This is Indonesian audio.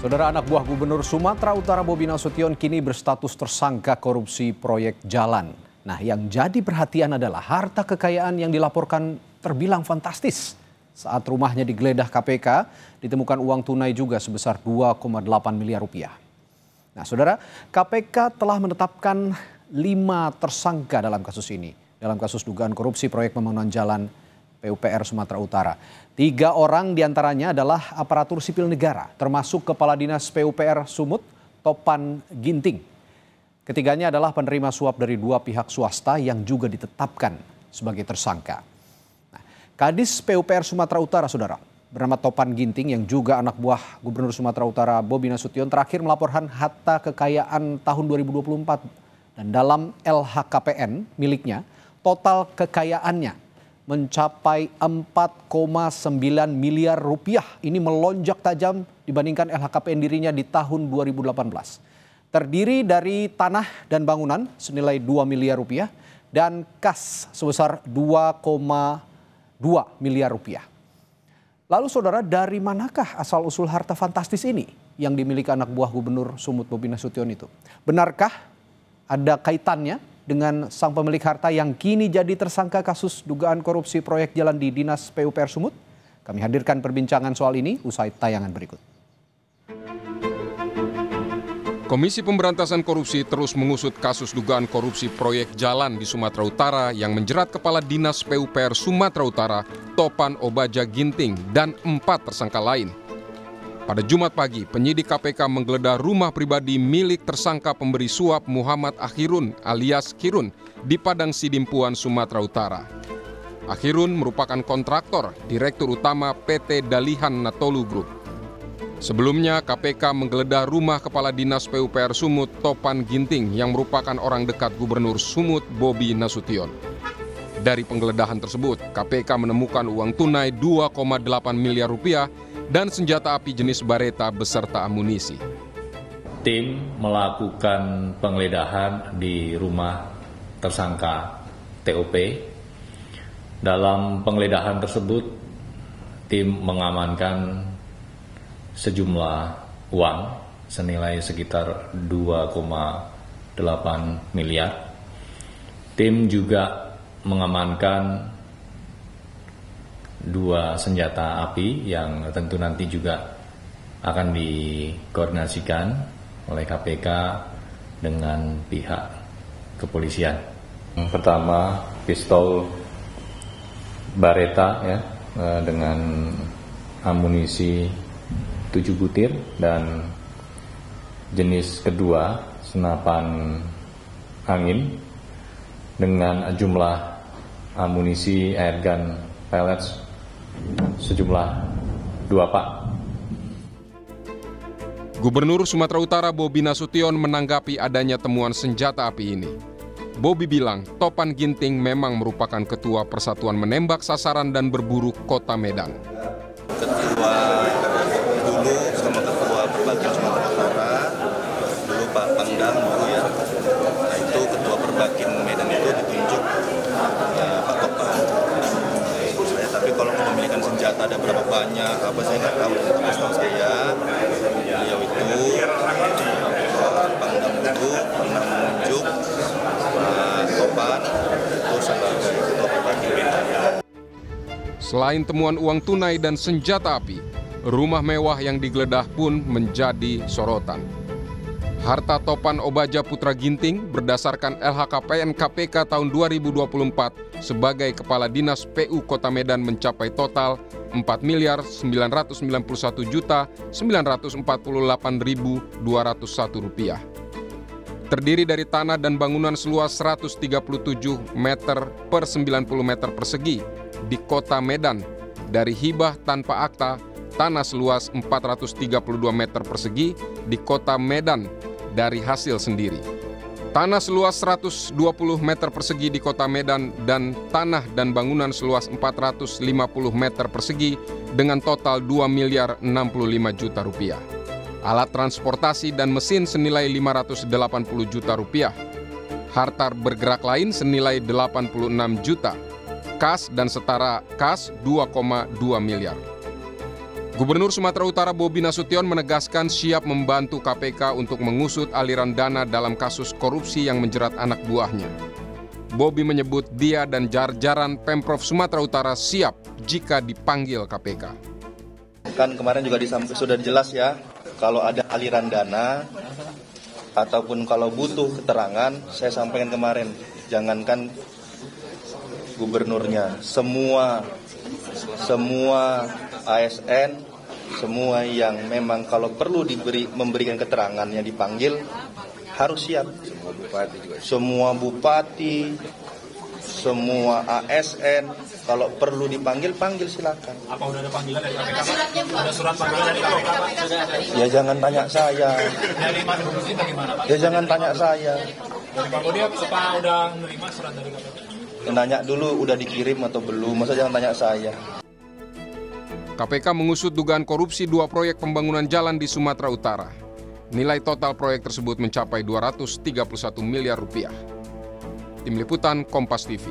Saudara, anak buah Gubernur Sumatera Utara Bobi Nasution kini berstatus tersangka korupsi proyek jalan. Nah, yang jadi perhatian adalah harta kekayaan yang dilaporkan terbilang fantastis. Saat rumahnya digeledah KPK, ditemukan uang tunai juga sebesar 2,8 miliar rupiah. Nah, saudara, KPK telah menetapkan 5 tersangka dalam kasus ini. Dalam kasus dugaan korupsi proyek pembangunan jalan PUPR Sumatera Utara. 3 orang diantaranya adalah aparatur sipil negara, termasuk Kepala Dinas PUPR Sumut, Topan Ginting. Ketiganya adalah penerima suap dari 2 pihak swasta yang juga ditetapkan sebagai tersangka. Nah, Kadis PUPR Sumatera Utara, saudara, bernama Topan Ginting yang juga anak buah Gubernur Sumatera Utara Bobi Nasution terakhir melaporkan harta kekayaan tahun 2024. Dan dalam LHKPN miliknya, total kekayaannya mencapai 4,9 miliar rupiah. Ini melonjak tajam dibandingkan LHKPN dirinya di tahun 2018. Terdiri dari tanah dan bangunan senilai 2 miliar rupiah dan kas sebesar 2,2 miliar rupiah. Lalu saudara, dari manakah asal-usul harta fantastis ini yang dimiliki anak buah Gubernur Sumut Bobi Nasution itu? Benarkah ada kaitannya dengan sang pemilik harta yang kini jadi tersangka kasus dugaan korupsi proyek jalan di Dinas PUPR Sumut? Kami hadirkan perbincangan soal ini usai tayangan berikut. Komisi Pemberantasan Korupsi terus mengusut kasus dugaan korupsi proyek jalan di Sumatera Utara yang menjerat Kepala Dinas PUPR Sumatera Utara, Topan Obaja Ginting, dan 4 tersangka lain. Pada Jumat pagi, penyidik KPK menggeledah rumah pribadi milik tersangka pemberi suap Muhammad Akhirun alias Kirun di Padang Sidimpuan, Sumatera Utara. Akhirun merupakan kontraktor, direktur utama PT Dalihan Natolu Group. Sebelumnya, KPK menggeledah rumah Kepala Dinas PUPR Sumut Topan Ginting yang merupakan orang dekat Gubernur Sumut Bobi Nasution. Dari penggeledahan tersebut, KPK menemukan uang tunai 2,8 miliar rupiah dan senjata api jenis Bareta beserta amunisi. Tim melakukan penggeledahan di rumah tersangka TOP. Dalam penggeledahan tersebut, tim mengamankan sejumlah uang senilai sekitar 2,8 miliar. Tim juga mengamankan 2 senjata api yang tentu nanti juga akan dikoordinasikan oleh KPK dengan pihak kepolisian. Yang pertama, pistol Bareta ya, dengan amunisi 7 butir, dan jenis kedua senapan angin dengan jumlah amunisi airgun pellets sejumlah 2 pak. Gubernur Sumatera Utara Bobi Nasution menanggapi adanya temuan senjata api ini. Bobi bilang Topan Ginting memang merupakan ketua Persatuan Menembak Sasaran dan Berburu Kota Medan. Ketua dulu sama ketua Perbakin Sumatera Utara, dulu Pak Pangdam dulu ya. Nah, itu ketua Perbakin Medan itu ditunjuk Pak Topan. Tapi kalau kepemilikan senjata ada berapa banyak, apa saya nggak tahu. Tapi setahu saya, beliau itu Pangdam dulu pernah menunjuk Pak Topan itu sebagai ketua Perbakin Medan. Selain temuan uang tunai dan senjata api, rumah mewah yang digeledah pun menjadi sorotan. Harta Topan Obaja Putra Ginting berdasarkan LHKPN KPK tahun 2024 sebagai Kepala Dinas PU Kota Medan mencapai total 4.991.948.201 rupiah. Terdiri dari tanah dan bangunan seluas 137 meter per 90 meter persegi di Kota Medan, dari hibah tanpa akta, tanah seluas 432 meter persegi di Kota Medan dari hasil sendiri. Tanah seluas 120 meter persegi di Kota Medan dan tanah dan bangunan seluas 450 meter persegi dengan total 2 miliar 65 juta rupiah. Alat transportasi dan mesin senilai 580 juta rupiah. Harta bergerak lain senilai 86 juta. Kas dan setara kas 2,2 miliar. Gubernur Sumatera Utara Bobi Nasution menegaskan siap membantu KPK untuk mengusut aliran dana dalam kasus korupsi yang menjerat anak buahnya. Bobi menyebut dia dan jajaran Pemprov Sumatera Utara siap jika dipanggil KPK. Kan kemarin juga sudah jelas ya, kalau ada aliran dana ataupun kalau butuh keterangan, saya sampaikan kemarin, jangankan gubernurnya, semua ASN, semua yang memang kalau perlu memberikan keterangan yang dipanggil harus siap. Semua bupati, semua ASN, kalau perlu dipanggil, panggil silakan. Apa udah ada panggilan dari KPK? Ada surat panggilan dari KPK, Pak? Ya jangan tanya saya. Dari Pak Gubernur bagaimana, Pak? Ya jangan tanya saya. Dari Pak Bodia, apa udah menerima surat dari KPK? Nanya dulu udah dikirim atau belum, masa jangan tanya saya. KPK mengusut dugaan korupsi 2 proyek pembangunan jalan di Sumatera Utara. Nilai total proyek tersebut mencapai 231 miliar rupiah. Tim Liputan Kompas TV.